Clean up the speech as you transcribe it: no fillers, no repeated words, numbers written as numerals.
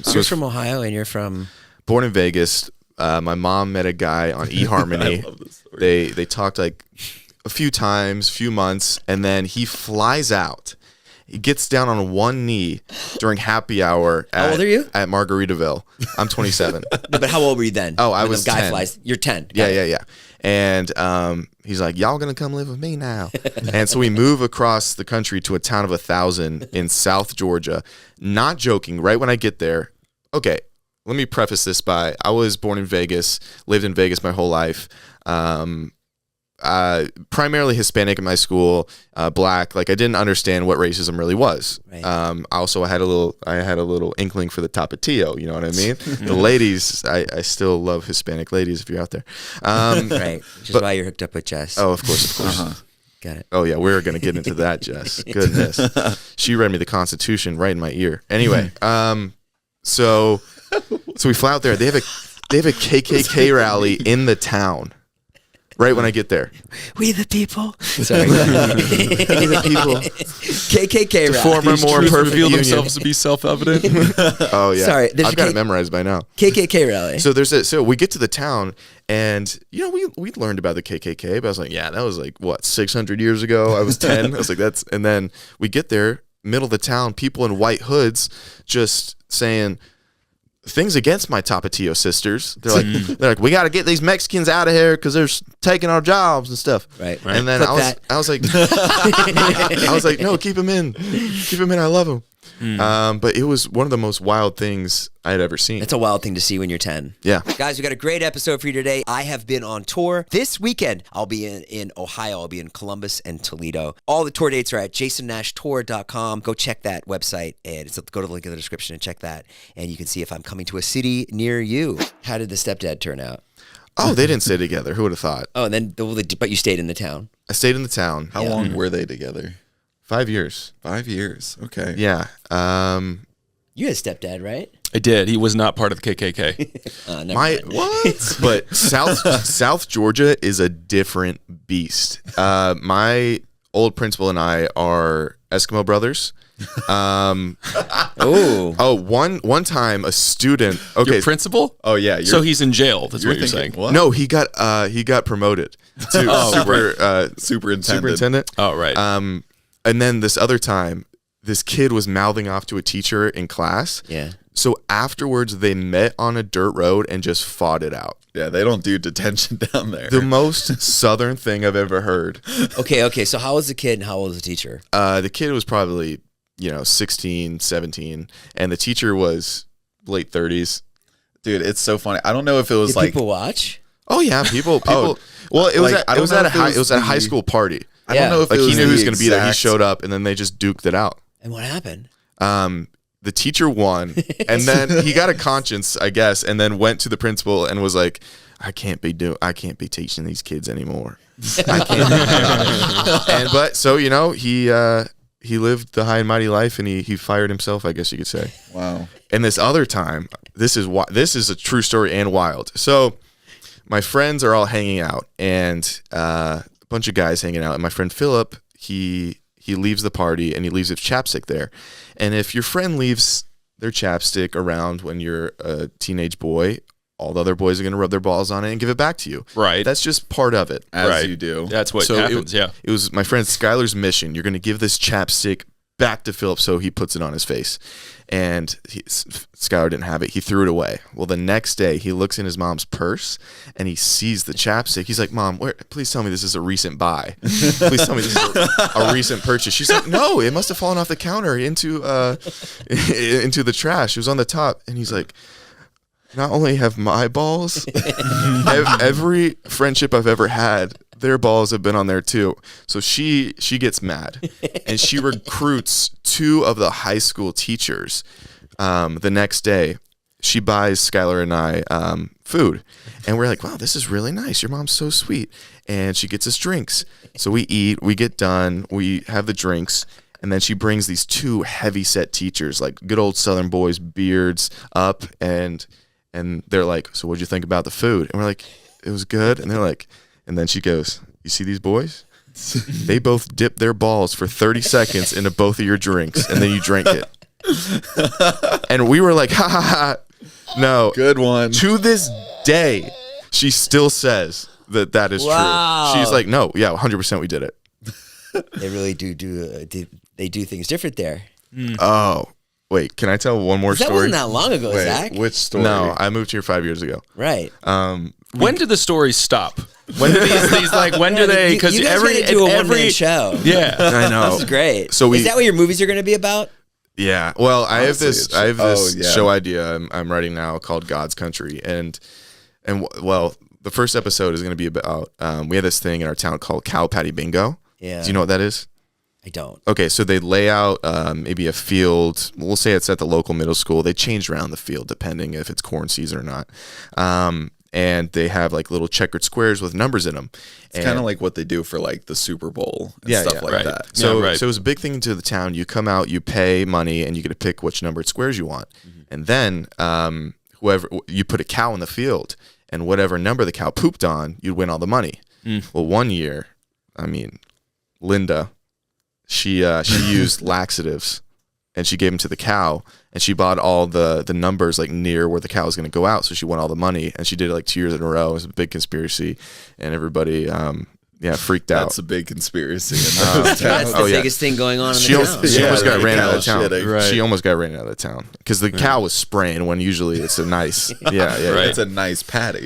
So you're from Ohio and you're from? Born in Vegas. My mom met a guy on eHarmony. I love this story. They talked like a few times, few months, and then he flies out. He gets down on one knee during happy hour. How old are you? At Margaritaville. I'm 27. No, but how old were you then? Oh, I when was the guy 10. flies. You're 10. Yeah. And he's like, y'all gonna come live with me now. And so we move across the country to a town of 1,000 in South Georgia. Not joking, right when I get there, okay, let me preface this by, I was born in Vegas, lived in Vegas my whole life. Primarily Hispanic in my school, black. Like I didn't understand what racism really was. Right. Also, I had a little inkling for the Tapatio. You know what I mean? The ladies, I still love Hispanic ladies. If you're out there, Right. Which is why you're hooked up with Jess. Oh, of course. Got it. Oh yeah, we're gonna get into that, Jess. Goodness, she read me the Constitution right in my ear. Anyway, so we fly out there. They have a KKK rally in the town. Right when I get there. We the people. Sorry. We the people. KKK rally. Form a more perfect reveal union. themselves to be self-evident. Oh yeah. Sorry, I've got it memorized by now. KKK rally. So we get to the town, and we learned about the KKK, but I was like, yeah, that was like what 600 years ago. I was 10. I was like, and then we get there, middle of the town, people in white hoods just saying things against my Tapatio sisters. They're like, we got to get these Mexicans out of here because they're taking our jobs and stuff. Right. And then I was like, no, keep them in. I love them. But it was one of the most wild things I had ever seen. It's a wild thing to see when you're 10. Yeah. Guys, we got a great episode for you today. I have been on tour. This weekend, I'll be in Ohio. I'll be in Columbus and Toledo. All the tour dates are at jasonnashtour.com. Go check that website, and go to the link in the description and check that. And you can see if I'm coming to a city near you. How did the stepdad turn out? Oh, they didn't stay together. Who would have thought? Oh, and then, but you stayed in the town. I stayed in the town. How long were they together? 5 years. 5 years. Okay. Yeah. You had a stepdad, right? I did. He was not part of the KKK. Never mind. What? But South Georgia is a different beast. My old principal and I are Eskimo brothers. One time a student. Okay, Your principal? Oh yeah. So he's in jail. That's what you're saying. What? No, he got promoted to superintendent. Oh right. And then this other time, this kid was mouthing off to a teacher in class. Yeah. So afterwards, they met on a dirt road and just fought it out. Yeah, they don't do detention down there. The most southern thing I've ever heard. Okay. So how was the kid and how old was the teacher? The kid was probably, 16, 17, and the teacher was late 30s. Dude, it's so funny. I don't know if it was Did people watch? Oh yeah, people. Well, it was at a high school party. I don't know if he knew he was going to be there. He showed up, and then they just duked it out. And what happened? The teacher won, and then he got a conscience, I guess, and then went to the principal and was like, I can't be teaching these kids anymore. I can't. He lived the high and mighty life, and he fired himself, I guess you could say. Wow. And this other time, this is a true story and wild. So my friends are all hanging out, and a bunch of guys hanging out, and my friend Philip, he leaves the party, and he leaves his chapstick there. And if your friend leaves their chapstick around when you're a teenage boy, all the other boys are going to rub their balls on it and give it back to you. Right. That's just part of it. As you do. That's what happens, yeah. It was my friend Skylar's mission. You're going to give this chapstick back to Philip, so he puts it on his face. And Skylar didn't have it. He threw it away. Well, the next day, he looks in his mom's purse, and he sees the chapstick. He's like, Mom, please tell me this is a recent buy. Please tell me this is a recent purchase. She's like, no, it must have fallen off the counter into the trash. It was on the top. And he's like, not only have my balls, every friendship I've ever had, their balls have been on there too. So she gets mad, and she recruits two of the high school teachers. The next day, she buys Skylar and I food, and we're like, wow, this is really nice. Your mom's so sweet. And she gets us drinks. So we eat, we get done, we have the drinks, and then she brings these two heavy-set teachers, like good old Southern boys, beards up, and they're like, so what'd you think about the food? And we're like, it was good. And they're like, and then she goes, you see these boys? They both dip their balls for 30 seconds into both of your drinks, and then you drink it. And we were like, ha ha ha. No. Good one. To this day, she still says that is Wow. true. She's like, no, yeah, 100% we did it. They really do they do things different there. Oh, wait, can I tell one more That story? wasn't that long ago, Wait, Zach. which story? No, I moved here 5 years ago. Right. When did the stories stop? When do these like when do they? Because you guys gotta do a one-man show. Yeah, I know. This is great. So is that what your movies are going to be about? Yeah. Well, I have this yeah. show idea I'm writing now called God's Country, and well, the first episode is going to be about we have this thing in our town called Cow Patty Bingo. Yeah. Do you know what that is? I don't. Okay, so they lay out maybe a field. We'll say it's at the local middle school. They change around the field depending if it's corn season or not. And they have like little checkered squares with numbers in them. It's kind of like what they do for like the Super Bowl and stuff like that. So it was a big thing to the town. You come out, you pay money, and you get to pick which numbered squares you want. Mm-hmm. And then whoever you put a cow in the field, and whatever number the cow pooped on, you'd win all the money. Well, one year, Linda, she used laxatives, and she gave them to the cow, and she bought all the numbers like near where the cow was going to go out, so she won all the money, and she did it like 2 years in a row. It was a big conspiracy, and everybody freaked out. That's a big conspiracy. That's the biggest thing going on in the town. She almost got ran out of the town. Right. She almost got ran out of the town because the cow was spraying when usually it's a nice, It's a nice patty.